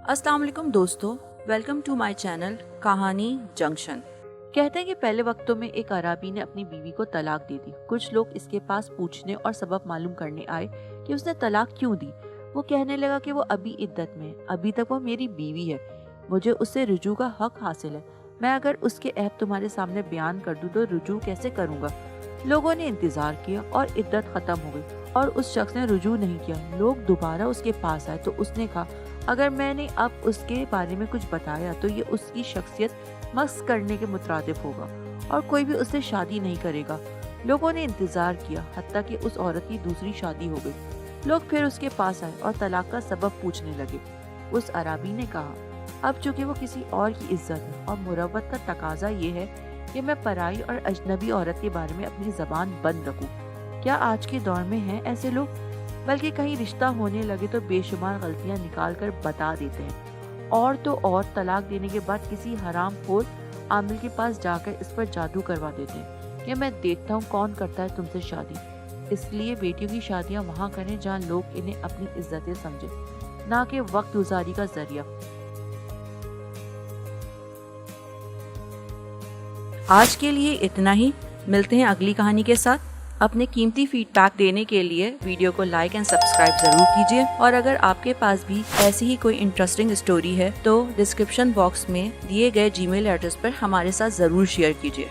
अस्सलाम वालेकुम दोस्तों, वेलकम टू माय चैनल कहानी जंक्शन। कहते हैं कि पहले वक्तों में एक अराबी ने अपनी बीवी को तलाक दे दी। कुछ लोग इसके पास पूछने और सबब मालूम करने आए कि उसने तलाक क्यों दी। वो कहने लगा कि वो अभी इद्दत में है, अभी तक वो मेरी बीवी है, मुझे उससे रुजू का हक हासिल है। मैं अगर उसके ऐब तुम्हारे सामने बयान कर दूं तो रुजू कैसे करूँगा। लोगों ने इंतजार किया और इद्दत खत्म हो गई और उस शख्स ने रुजू नहीं किया। लोग दोबारा उसके पास आए तो उसने कहा, अगर मैंने अब उसके बारे में कुछ बताया तो ये उसकी शख्सियत मस्क करने के मुतरादिफ होगा और कोई भी उससे शादी नहीं करेगा। लोगों ने इंतजार किया हत्ता कि उस औरत की दूसरी शादी हो गई। लोग फिर उसके पास आए और तलाक का सबब पूछने लगे। उस अराबी ने कहा, अब चूंकि वो किसी और की इज्जत है और मुरव्वत का तकाजा ये है कि मैं पराई और अजनबी औरत के बारे में अपनी जबान बंद रखूं। क्या आज के दौर में हैं ऐसे लोग? बल्कि कहीं रिश्ता होने लगे तो बेशुमार गलतियां निकाल कर बता देते हैं। और तो और तलाक देने के बाद किसी हराम खोर आमिल के पास जाकर इस पर जादू करवा देते हैं कि मैं देखता हूँ कौन करता है तुमसे शादी। इसलिए बेटियों की शादियाँ वहाँ करें जहाँ लोग इन्हें अपनी इज्जतें समझे, ना कि वक्त गुजारी का जरिया। आज के लिए इतना ही। मिलते हैं अगली कहानी के साथ। अपने कीमती फीडबैक देने के लिए वीडियो को लाइक एंड सब्सक्राइब जरूर कीजिए और अगर आपके पास भी ऐसी ही कोई इंटरेस्टिंग स्टोरी है तो डिस्क्रिप्शन बॉक्स में दिए गए जीमेल एड्रेस पर हमारे साथ जरूर शेयर कीजिए।